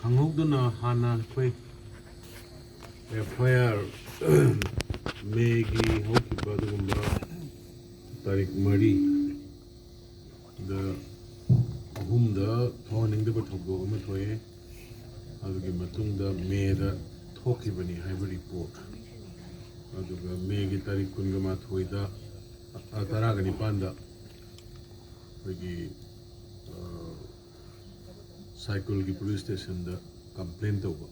ꯈꯪꯍꯧꯗꯅ ꯍꯥꯟꯅ ꯑꯩꯈꯣꯏ FIR ꯃꯦꯒꯤ ꯍꯧꯈꯤꯕ ꯑꯗꯨꯒꯨꯝꯕ ꯇꯥꯔꯤꯛ 4ꯗ ꯑꯍꯨꯝꯗ ꯊꯣꯛꯍꯟꯅꯤꯡꯗꯕ ꯊꯧꯗꯣꯛ ꯑꯃ ꯊꯣꯛꯑꯦ ꯑꯗꯨꯒꯤ ꯃꯇꯨꯡꯗ ꯃꯦꯗ ꯊꯣꯛꯈꯤꯕꯅꯤ ꯍꯥꯏꯕ ꯔꯤꯄꯣꯔꯠ ꯑꯗꯨꯒ ꯃꯦꯒꯤ ꯇꯥꯔꯤꯛ 11ꯗ 19ꯗ ꯑꯩꯈꯣꯏꯒꯤ ꯁꯥꯏꯀꯜꯒꯤ ꯄꯨꯂꯤꯁ ꯁ꯭ꯇꯦꯁꯟꯗ ꯀꯝꯄ꯭ꯂꯦꯟ ꯇꯧꯕ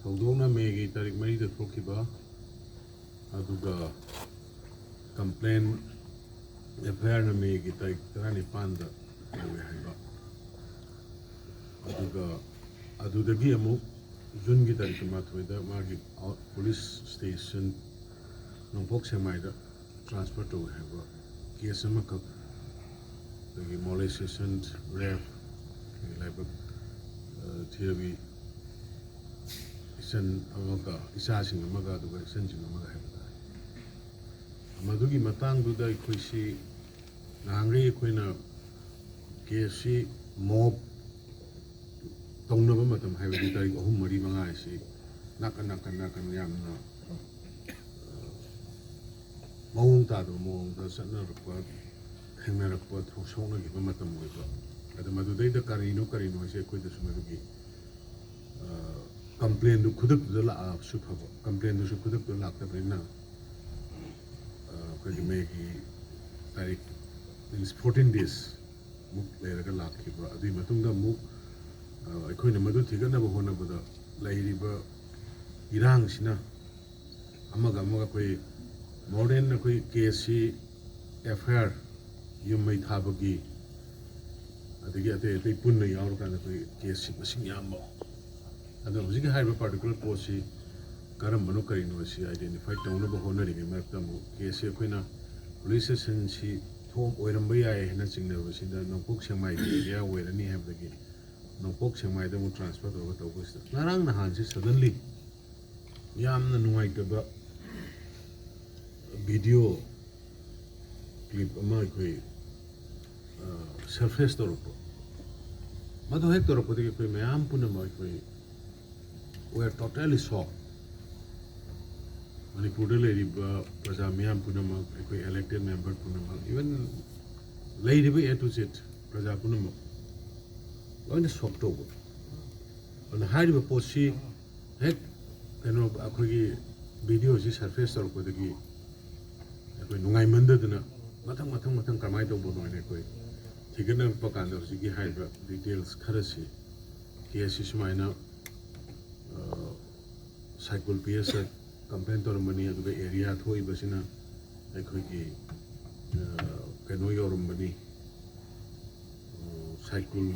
ꯊꯧꯗꯣꯛꯅ ꯃꯦꯒꯤ ꯇꯥꯔꯤꯛ 4ꯗ ꯊꯣꯛꯈꯤꯕ ꯑꯗꯨꯒ ꯀꯝꯄ꯭ꯂꯦꯟ FIRꯅ ꯃꯦꯒꯤ ꯇꯥꯔꯤꯛ 19ꯗ ꯇꯧꯋꯦ ꯍꯥꯏꯕ ꯑꯗꯨꯒ ꯑꯗꯨꯗꯒꯤ ꯑꯃꯨꯛ ꯖꯨꯟꯒꯤ ꯇꯥꯔꯤꯛ 18ꯗ ꯃꯥꯒꯤ ꯄꯨꯂꯤꯁ ꯁ꯭ꯇꯦꯁꯟ ꯅꯣꯡꯄꯣꯛ ꯁꯦꯛꯃꯥꯏꯗ ꯇ꯭ꯔꯥꯟꯁꯐꯔ ꯇꯧꯋꯦ ꯍꯥꯏꯕ ꯀꯦꯁ ꯑꯃꯈꯛ ꯑꯗꯒꯤ ꯃꯣꯂꯦꯁꯦꯁꯟ ꯔꯦꯞ ꯂꯥꯏꯕꯛ ꯊꯤꯔꯕꯤ ꯏꯆꯟ ꯑꯃꯒ ꯏꯆꯥꯁꯤꯡ ꯑꯃꯒ ꯑꯗꯨꯒ ꯏꯆꯟꯁꯤꯡ ꯑꯃꯒ ꯍꯥꯏꯕ ꯇꯥꯔꯦ ꯃꯗꯨꯒꯤ ꯃꯇꯥꯡꯗꯨꯗ ꯑꯩꯈꯣꯏꯁꯤ ꯅꯍꯥꯟꯈꯩ ꯑꯩꯈꯣꯏꯅ ꯀꯦꯁꯁꯤ ꯃꯣꯞ ꯇꯧꯅꯕ ꯃꯇꯝ ꯍꯥꯏꯕꯗꯤ ꯇꯥꯔꯤꯛ 3, 4, 5 ꯑꯁꯤ ꯅꯥꯀꯟ ꯌꯥꯝꯅ ꯃꯑꯣꯡ ꯇꯥꯗꯕ ꯃꯑꯣꯡꯗ ꯆꯠꯅꯔꯛꯄ ꯊꯦꯡꯅꯔꯛꯄ ꯁꯣꯛꯅꯈꯤꯕ ꯃꯇꯝ ꯑꯣꯏꯕ ꯑꯗ ꯃꯗꯨꯗꯩꯗ ꯀꯔꯤꯅꯣ ꯍꯥꯏꯁꯦ ꯑꯩꯈꯣꯏꯗꯁꯨ ꯃꯗꯨꯒꯤ ꯀꯝꯄ꯭ꯂꯦꯟꯗꯨ ꯈꯨꯗꯛꯇꯨꯗ ꯂꯥꯛꯑꯕꯁꯨ ꯐꯕ ꯀꯝꯄ꯭ꯂꯦꯟꯗꯨꯁꯨ ꯈꯨꯗꯛꯇꯨꯗ ꯂꯥꯛꯇꯕꯅꯤꯅ ꯑꯩꯈꯣꯏꯒꯤ ꯃꯦꯒꯤ ꯇꯥꯔꯤꯛ 14 days ꯃꯨꯛ ꯂꯩꯔꯒ ꯂꯥꯛꯈꯤꯕ ꯑꯗꯨꯒꯤ ꯃꯇꯨꯡꯗ ꯑꯃꯨꯛ ꯑꯩꯈꯣꯏꯅ ꯃꯗꯨ ꯊꯤꯒꯠꯅꯕ ꯍꯣꯠꯅꯕꯗ ꯂꯩꯔꯤꯕ ꯏꯔꯥꯡꯁꯤꯅ ꯑꯃꯒ ꯑꯩꯈꯣꯏ ꯃꯣꯔ ꯗꯦꯟ ꯑꯩꯈꯣꯏ ꯀꯦꯁꯁꯤ FIR ꯌꯨꯝ ꯃꯩ ꯊꯥꯕꯒꯤ ꯑꯗꯒꯤ ꯑꯇꯩ ꯄꯨꯟꯅ ꯌꯥꯎꯔꯀꯥꯟꯗ ꯑꯩꯈꯣꯏ ꯀꯦꯁꯁꯤ ꯃꯁꯤꯡ ꯌꯥꯝꯕ ꯑꯗꯣ ꯍꯧꯖꯤꯛꯀꯤ ꯍꯥꯏꯔꯤꯕ ꯄꯥꯔꯇꯤꯀꯨꯂꯔ ꯄꯣꯠꯁꯤ ꯀꯔꯝꯕꯅꯣ ꯀꯔꯤꯅꯣ ꯁꯤ ꯑꯥꯏꯗꯦꯟꯇꯤꯐꯥꯏ ꯇꯧꯅꯕ ꯍꯣꯠꯅꯔꯤꯉꯩ ꯃꯔꯛꯇ ꯑꯃꯨꯛ ꯀꯦꯁꯁꯤ ꯑꯩꯈꯣꯏꯅ ꯄꯨꯂꯤꯁ ꯁ꯭ꯇꯦꯁꯟꯁꯤ ꯑꯣꯏꯔꯝꯕ ꯌꯥꯏ ꯍꯥꯏꯅ ꯆꯤꯡꯅꯕꯁꯤꯗ ꯅꯣꯡꯄꯣꯛ ꯁꯦꯛꯃꯥꯏꯒꯤ ꯑꯦꯔꯤꯌꯥ ꯑꯣꯏꯔꯅꯤ ꯍꯥꯏꯕꯗꯒꯤ ꯅꯣꯡꯄꯣꯛ ꯁꯦꯛꯃꯥꯏꯗ ꯑꯃꯨꯛ ꯇ꯭ꯔꯥꯟꯁꯐꯔ ꯇꯧꯔꯒ ꯇꯧꯕꯁꯤꯗ ꯉꯔꯥꯡ ꯅꯍꯥꯟꯁꯤ ꯁꯗꯟꯂꯤ ꯌꯥꯝꯅ ꯅꯨꯡꯉꯥꯏꯇꯕ ꯚꯤꯗꯤꯑꯣ ꯀ꯭ꯂꯤꯞ ꯑꯃ ꯑꯩꯈꯣꯏ ꯁꯔꯐꯦꯁ ꯇꯧꯔꯛꯄ ꯃꯗꯨ ꯍꯦꯛ ꯇꯧꯔꯛꯄꯗꯒꯤ ꯑꯩꯈꯣꯏ ꯃꯌꯥꯝ ꯄꯨꯝꯅꯃꯛ ꯑꯩꯈꯣꯏ we are totally shocked ꯃꯅꯤꯄꯨꯔꯗ ꯂꯩꯔꯤꯕ ꯄ꯭ꯔꯖꯥ ꯃꯤꯌꯥꯝ ꯄꯨꯝꯅꯃꯛ ꯑꯩꯈꯣꯏ elected member ꯄꯨꯝꯅꯃꯛ ꯏꯚꯟ ꯂꯩꯔꯤꯕ A to Z ꯄ꯭ꯔꯖꯥ ꯄꯨꯝꯅꯃꯛ ꯂꯣꯏꯅ ꯁꯣꯛ ꯇꯧꯕ ꯑꯗꯨꯅ ꯍꯥꯏꯔꯤꯕ ꯄꯣꯠꯁꯤ ꯍꯦꯛ ꯀꯩꯅꯣ ꯑꯩꯈꯣꯏꯒꯤ ꯚꯤꯗꯤꯑꯣꯁꯤ ꯁꯔꯐꯦꯁ ꯇꯧꯔꯛꯄꯗꯒꯤ ꯑꯩꯈꯣꯏ ꯅꯨꯡꯉꯥꯏꯃꯟꯗꯗꯅ ꯃꯊꯪ ꯀꯃꯥꯏꯅ ꯇꯧꯕꯅꯣ ꯍꯥꯏꯅ ꯑꯩꯈꯣꯏ ꯊꯤꯒꯠꯅꯔꯛꯄ ꯀꯥꯟꯗ ꯍꯧꯖꯤꯛꯀꯤ ꯍꯥꯏꯔꯤꯕ ꯗꯤꯇꯦꯜꯁ ꯈꯔꯁꯤ ꯀꯦꯁꯁꯤ ꯁꯨꯃꯥꯏꯅ ꯁꯥꯏꯀꯜ PS ꯀꯝꯄ꯭ꯂꯦꯟ ꯇꯧꯔꯝꯕꯅꯤ ꯑꯗꯨꯒ ꯑꯦꯔꯤꯌꯥ ꯊꯣꯛꯏꯕꯁꯤꯅ ꯑꯩꯈꯣꯏꯒꯤ ꯀꯩꯅꯣ ꯌꯧꯔꯝꯕꯅꯤ ꯁꯥꯏꯀꯜ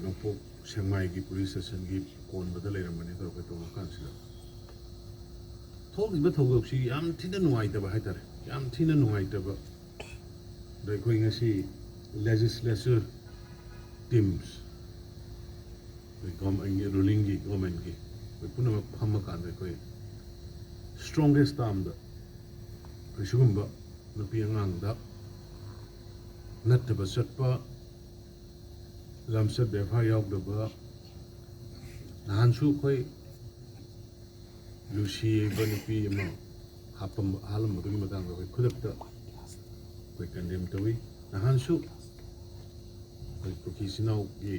ꯅꯣꯡꯄꯣꯛ ꯁꯦꯛꯃꯥꯏꯒꯤ ꯄꯨꯂꯤꯁ ꯁ꯭ꯇꯦꯁꯟꯒꯤ ꯀꯣꯟꯕꯗ ꯂꯩꯔꯝꯕꯅꯤ ꯇꯧꯔꯒ ꯇꯧꯕ ꯀꯥꯟꯁꯤꯗ ꯊꯣꯛꯂꯤꯕ ꯊꯧꯗꯣꯛꯁꯤ ꯌꯥꯝ ꯊꯤꯅ ꯅꯨꯡꯉꯥꯏꯇꯕ ꯍꯥꯏꯇꯥꯔꯦ ꯌꯥꯝ ꯊꯤꯅ ꯅꯨꯡꯉꯥꯏꯇꯕ ꯑꯗ ꯑꯩꯈꯣꯏ ꯉꯁꯤ ꯂꯦꯖꯤꯁꯂꯦꯆꯔ ꯇꯤꯝꯁ ꯑꯩꯈꯣꯏ ꯔꯨꯂꯤꯡꯒꯤ ꯒꯣꯔꯃꯦꯟꯒꯤ ꯑꯩꯈꯣꯏ ꯄꯨꯝꯅꯃꯛ ꯐꯝꯃꯀꯥꯟꯗ ꯑꯩꯈꯣꯏ ꯁ꯭ꯇꯔꯣꯡꯒꯦꯁ ꯇꯥꯝꯗ ꯑꯩꯈꯣꯏ ꯁꯤꯒꯨꯝꯕ ꯅꯨꯄꯤ ꯑꯉꯥꯡꯗ ꯅꯠꯇꯕ ꯆꯠꯄ ꯂꯝꯆꯠ ꯕꯦꯚꯥꯔ ꯌꯥꯎꯗꯕ ꯅꯍꯥꯟꯁꯨ ꯑꯩꯈꯣꯏ ꯂꯨꯁꯤ ꯍꯥꯏꯕ ꯅꯨꯄꯤ ꯑꯃ ꯍꯥꯠꯂꯝꯕꯗꯨꯒꯤ ꯃꯇꯥꯡꯗ ꯑꯩꯈꯣꯏ ꯈꯨꯗꯛꯇ ꯑꯩꯈꯣꯏ ꯀꯟꯗꯦꯝ ꯇꯧꯏ ꯅꯍꯥꯟꯁꯨ ꯑꯩꯈꯣꯏ ꯀꯨꯀꯤ ꯏꯆꯤꯟꯅꯥꯎꯒꯤ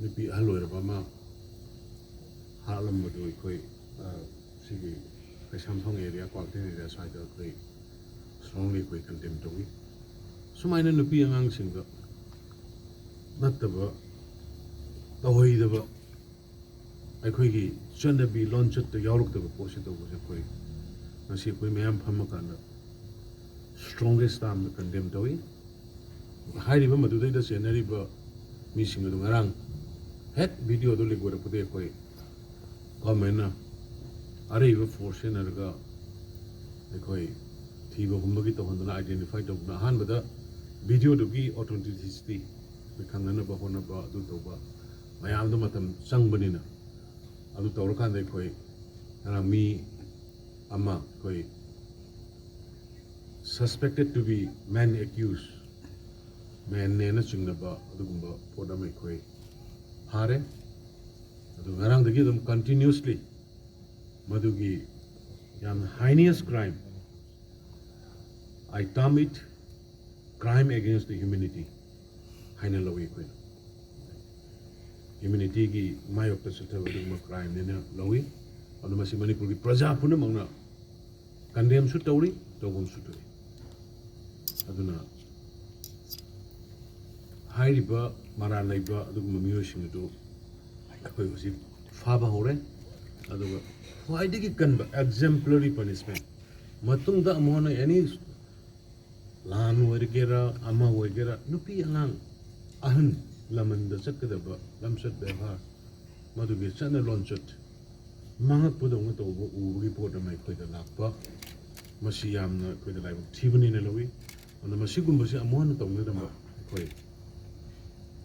ꯅꯨꯄꯤ ꯑꯍꯜ ꯑꯣꯏꯔꯕ ꯑꯃ ꯍꯥꯠꯂꯝꯕꯗꯨ ꯑꯩꯈꯣꯏ ꯁꯤꯒꯤ ꯀꯩꯁꯥꯝꯊꯣꯡ ꯑꯦꯔꯤꯌꯥ ꯀ꯭ꯋꯥꯀꯩꯊꯦꯜ ꯑꯦꯔꯤꯌꯥ ꯁ꯭ꯋꯥꯏꯗ ꯑꯩꯈꯣꯏ ꯁ꯭ꯇꯔꯣꯡꯂꯤ ꯑꯩꯈꯣꯏ ꯀꯟꯗꯦꯝ ꯇꯧꯏ ꯁꯨꯃꯥꯏꯅ ꯅꯨꯄꯤ ꯑꯉꯥꯡꯁꯤꯡꯗ ꯅꯠꯇꯕ ꯇꯧꯍꯩꯗꯕ ꯑꯩꯈꯣꯏꯒꯤ ꯆꯠꯅꯕꯤ ꯂꯣꯟꯆꯠꯇ ꯌꯥꯎꯔꯛꯇꯕ ꯄꯣꯠꯁꯤ ꯇꯧꯕꯁꯦ ꯑꯩꯈꯣꯏ ꯉꯁꯤ ꯑꯩꯈꯣꯏ ꯃꯌꯥꯝ ꯐꯝꯃꯀꯥꯟꯗ ꯁ꯭ꯇꯔꯣꯡꯒꯦꯁ ꯇꯥꯝꯗ ꯀꯟꯗꯦꯝ ꯇꯧꯏ ꯍꯥꯏꯔꯤꯕ ꯃꯗꯨꯗꯩꯗ ꯆꯦꯟꯅꯔꯤꯕ ꯃꯤꯁꯤꯡ ꯑꯗꯨ ꯉꯔꯥꯡ ꯍꯦꯛ ꯚꯤꯗꯤꯑꯣꯗꯨ ꯂꯤꯛ ꯑꯣꯏꯔꯛꯄꯗꯒꯤ ꯑꯩꯈꯣꯏ ꯒꯚꯔꯟꯃꯦꯟꯠꯅ ꯑꯔꯩꯕ ꯐꯣꯔꯁ ꯁꯤꯖꯤꯟꯅꯔꯒ ꯑꯩꯈꯣꯏ ꯊꯤꯕ ꯍꯨꯝꯕꯒꯤ ꯇꯧꯍꯟꯗꯨꯅ ꯑꯥꯏꯗꯦꯟꯇꯤꯐꯥꯏ ꯇꯧꯗꯨꯅ ꯑꯍꯥꯟꯕꯗ ꯚꯤꯗꯤꯑꯣꯗꯨꯒꯤ ꯑꯣꯊꯦꯟꯇꯤꯁꯤꯇꯤ ꯑꯩꯈꯣꯏ ꯈꯪꯅꯅꯕ ꯍꯣꯠꯅꯕ ꯑꯗꯨ ꯇꯧꯕ ꯃꯌꯥꯝꯗ ꯃꯇꯝ ꯆꯪꯕꯅꯤꯅ ꯑꯗꯨ ꯇꯧꯔꯀꯥꯟꯗ ꯑꯩꯈꯣꯏ ꯉꯔꯥꯡ ꯃꯤ ꯑꯃ ꯑꯩꯈꯣꯏ suspected to be man accused manꯅꯦꯅ ꯆꯤꯡꯅꯕ ꯑꯗꯨꯒꯨꯝꯕ ꯄꯣꯠ ꯑꯃ ꯑꯩꯈꯣꯏ ꯐꯥꯔꯦ ꯑꯗꯨ ꯉꯔꯥꯡꯗꯒꯤ ꯑꯗꯨꯝ ꯀꯟꯇꯤꯅ꯭ꯌꯨꯁꯂꯤ ꯃꯗꯨꯒꯤ ꯌꯥꯝꯅ ꯍꯥꯏꯅꯤꯌꯁ crime I term it crime against the humanity haina lawi koina humanity gi mayokta chuthaw aduma crime nena lawi adu masi manipur gi praja puna mangna condemn su tawri tawbum su tawri aduna hairiba mara laiba aduguma miyo sing adu akoi usi faba hore aduga khwaidagi kanba exemplary punishment matungda amona any laan oirgera ama oirgera nupi angang ahan lamanda chakadaba lamsat bevhar madugi chana lonchot mangak podong tawbo ubugi pota mai khoida lakpa masi yamna khoida laibu thibani na lawi ana masi gumbasi amona tawna dama khoi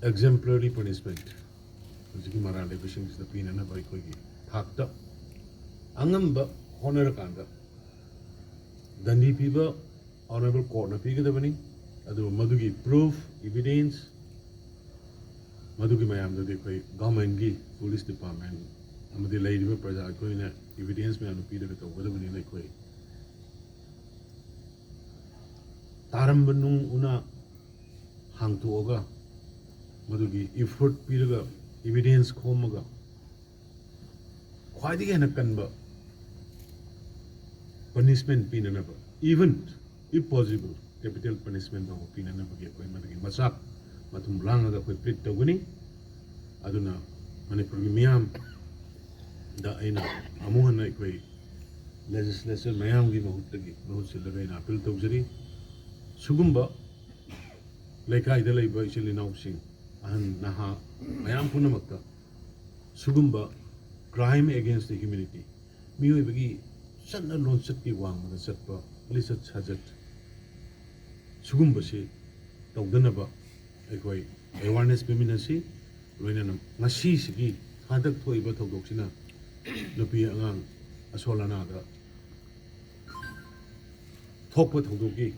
exemplary punishment jigi marale bising sida pina na bai khoi gi thakta angamba honor kanda dandi piba honorable court na pigadabani adu madugi proof evidence madugi mayam da khoi government gi police department amadi laidiba praja khoi na evidence mayam pida ka wadabani lai khoi tarambanung una hangtuoga madugi effort piraga evidence khomaga khwaidi hena kanba punishment pinanaba even if possible capital punishment ba pinanaba ge koi madagi masak matum ranga koi plead tawgani aduna manipur gi miyam da aina amuhana koi legislation mayam gi mahut silaga ina appeal tawjari sugumba laikai da laiba isilinaw sing ahan naha mayam punamakta sugumba crime against the humanity miyoi bagi sanna lonsat ki wangda satpa lisat sajat sugumba se tawdanaba aikoi awareness peminasi loinana ngasi sigi hadak thoiba thawdoksina nupi angang asolana da thokpa thawdoki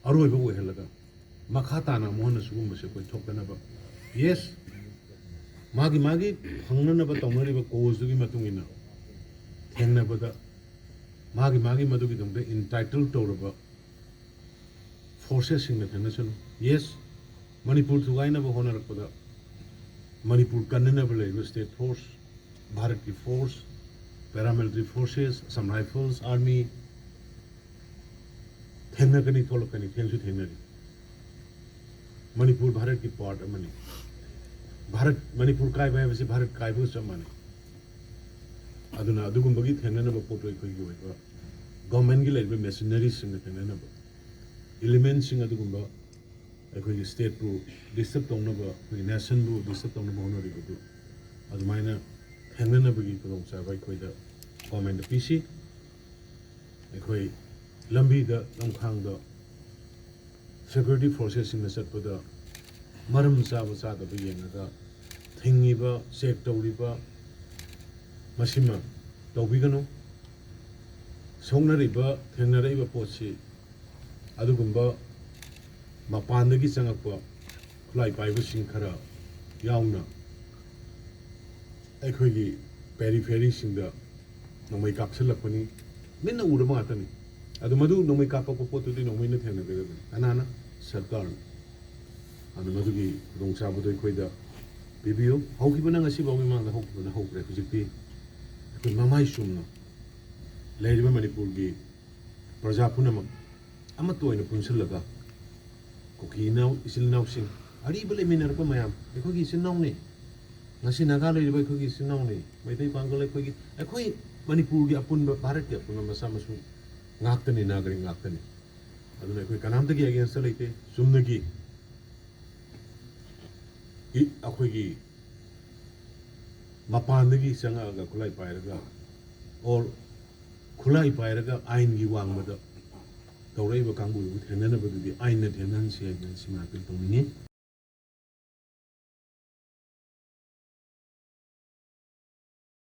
aroiba oihalaga makha tana mohana sugumba se koi thokdanaba yes magi hangnanaba tawnariba cause gi matungina thengnabada magi madugi dongda entitled tawraba forces singna thangnasanu yes manipur thugainaba honarakpada manipur kannanaba laiba state force bharat ki force paramilitary forces some rifles army thengnakani tholakani thengsu thengnari manipur bharat ki part amani Bharat Manipur काय बाय बसे भारत काय बस माने अदुना अदुगुंबगी थेंगनना पोटो इखोई gi ओइबा गवर्नमेंट gi लाइबे मशीनरी सिंग थेंगनना एलिमेंट सिंग अदुगुंबा अखोई स्टेट बु डिस्टर्ब तौनबा अखोई नेशन बु डिस्टर्ब तौनबा होनरि बु अदुमाइना थेंगनना बगी पदों साबाय खोइदा गवर्नमेंट पीसी अखोई लंबी द लंखांग द सिक्योरिटी फोर्सेस सिंग सतपदा maram saba sada bi yenga thingiba check tawriba masima tawbigano songnariba thengnariba potsi adugumba mapandagi changakpa khulai paiba sing khara yauna aikhoigi periphery singda nomai kapsalapani minna urama atani adu madu nomai kappa potu di nomai na thengna be anana sarkar anu madugi rongsa budoi khoida bibiyo hokibana ngasi bawi mangda hokibana hokre hujikti ko mamai sumna leiriba manipur gi praja punamak amato ina punsilaga kokinaw isilnaw sing ari bale minar ko mayam ko gi sinaw ni ngasi naga leiriba ko gi sinaw ni maitai pangole ko gi akoi manipur gi apun bharat gi apun masa masu ngaktani nagari ngaktani aduna ko kanamta gi against leite sumna gi अखोगी मपानदगी चंगागा खुलाई पायरगा और खुलाई पायरगा आइन की वांगबदा तौरैबा कांगबु थेननबदुगी आइन थेनन से सिमा पे तोमिनी